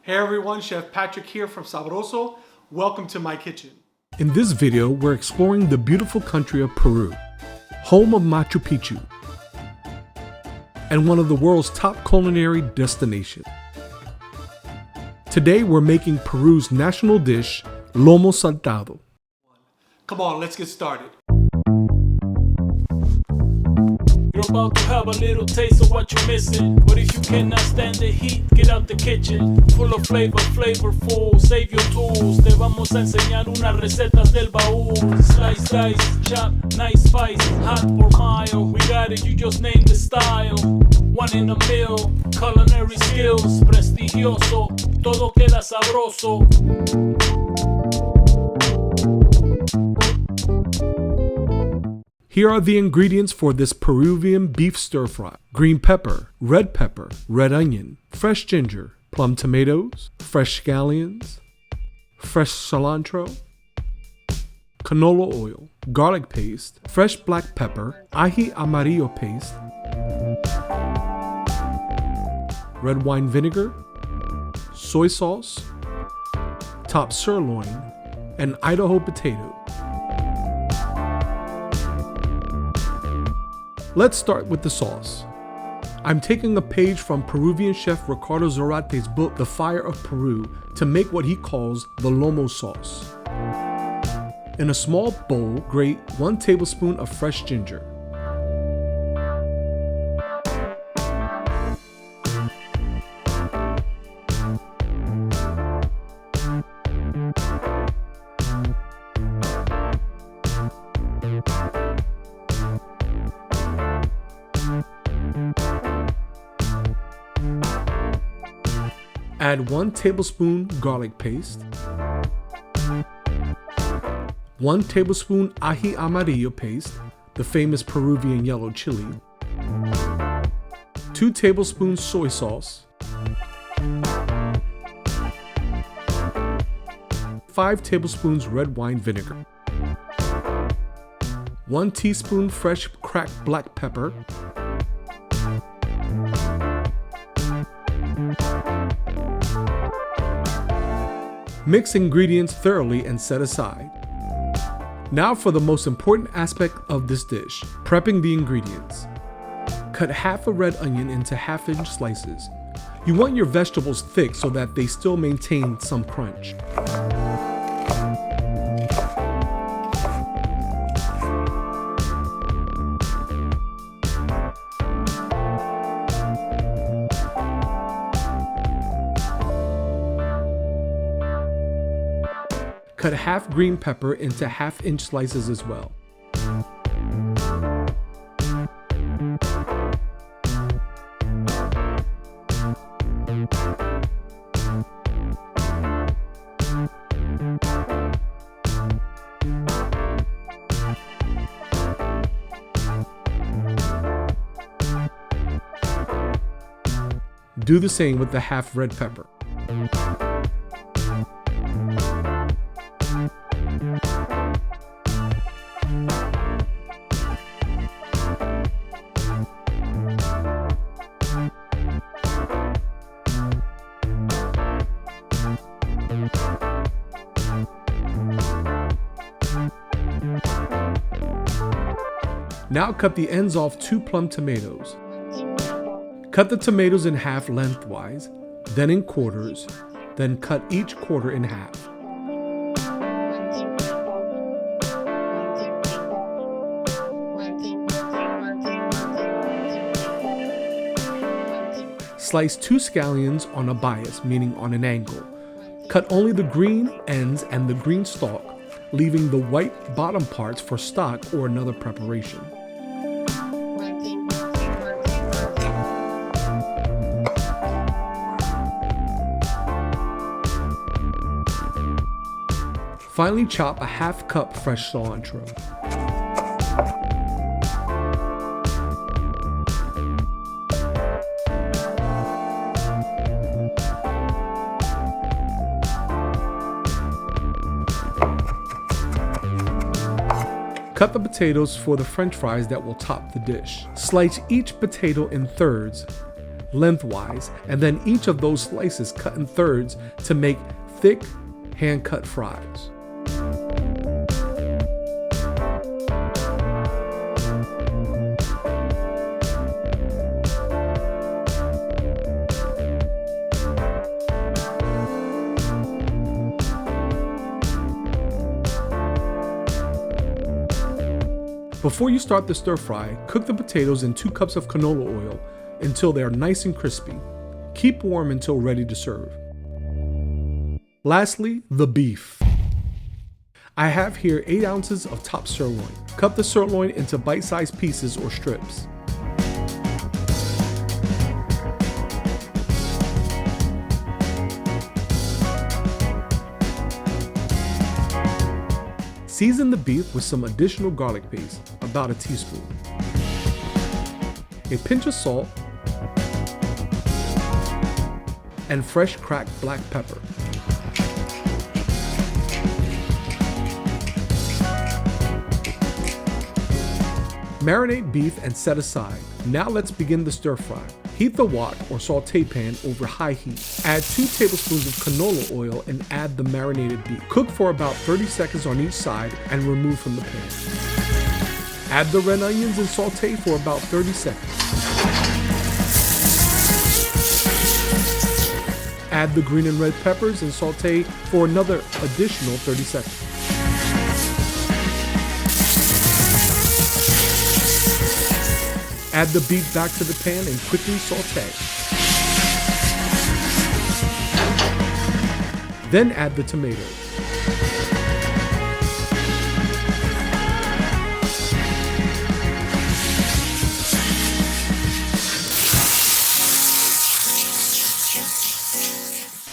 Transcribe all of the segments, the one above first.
Hey everyone, Chef Patrick here from Sabroso. Welcome to my kitchen. In this video, we're exploring the beautiful country of Peru, home of Machu Picchu, and one of the world's top culinary destinations. Today, we're making Peru's national dish, Lomo Saltado. Come on, let's get started. You're about to have a little taste of what you're missing. But if you cannot stand the heat, get out the kitchen. Full of flavor, flavorful, save your tools. Te vamos a enseñar unas recetas del baúl. Slice, dice, chop, nice spice, hot or mild. We got it, you just name the style. One in a meal, culinary skills, prestigioso, todo queda sabroso. Here are the ingredients for this Peruvian beef stir-fry. Green pepper, red onion, fresh ginger, plum tomatoes, fresh scallions, fresh cilantro, canola oil, garlic paste, fresh black pepper, ají amarillo paste, red wine vinegar, soy sauce, top sirloin, and Idaho potato. Let's start with the sauce. I'm taking a page from Peruvian chef Ricardo Zarate's book, The Fire of Peru, to make what he calls the Lomo sauce. In a small bowl, grate 1 tablespoon of fresh ginger. Add 1 tablespoon garlic paste, 1 tablespoon ají amarillo paste, the famous Peruvian yellow chili, 2 tablespoons soy sauce, 5 tablespoons red wine vinegar, 1 teaspoon fresh cracked black pepper, mix ingredients thoroughly and set aside. Now for the most important aspect of this dish, prepping the ingredients. Cut half a red onion into half-inch slices. You want your vegetables thick so that they still maintain some crunch. Cut half green pepper into half-inch slices as well. Do the same with the half red pepper. Now cut the ends off 2 plum tomatoes. Cut the tomatoes in half lengthwise, then in quarters, then cut each quarter in half. Slice 2 scallions on a bias, meaning on an angle. Cut only the green ends and the green stalk, leaving the white bottom parts for stock or another preparation. Finally, chop a half cup fresh cilantro. Cut the potatoes for the French fries that will top the dish. Slice each potato in thirds, lengthwise, and then each of those slices cut in thirds to make thick, hand-cut fries. Before you start the stir fry, cook the potatoes in 2 cups of canola oil until they are nice and crispy. Keep warm until ready to serve. Lastly, the beef. I have here 8 ounces of top sirloin. Cut the sirloin into bite-sized pieces or strips. Season the beef with some additional garlic paste, about a teaspoon, a pinch of salt, and fresh cracked black pepper. Marinate beef and set aside. Now let's begin the stir fry. Heat the wok or saute pan over high heat. Add 2 tablespoons of canola oil and add the marinated beef. Cook for about 30 seconds on each side and remove from the pan. Add the red onions and saute for about 30 seconds. Add the green and red peppers and saute for another additional 30 seconds. Add the beef back to the pan and quickly saute. Then add the tomatoes.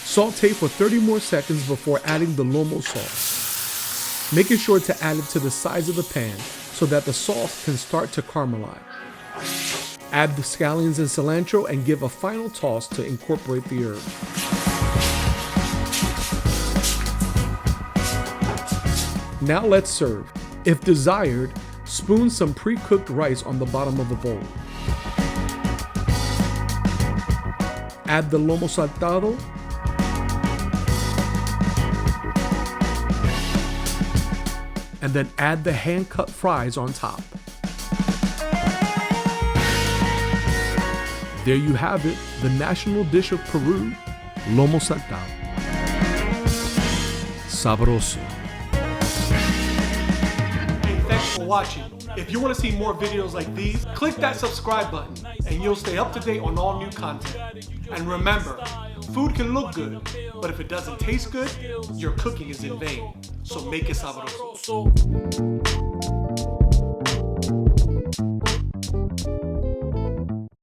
Saute for 30 more seconds before adding the Lomo sauce, making sure to add it to the sides of the pan so that the sauce can start to caramelize. Add the scallions and cilantro and give a final toss to incorporate the herb. Now let's serve. If desired, spoon some pre-cooked rice on the bottom of the bowl. Add the Lomo Saltado, and then add the hand-cut fries on top. There you have it, the national dish of Peru, Lomo Saltado. Sabroso. Hey, thanks for watching. If you want to see more videos like these, click that subscribe button and you'll stay up to date on all new content. And remember, food can look good, but if it doesn't taste good, your cooking is in vain. So make it sabroso.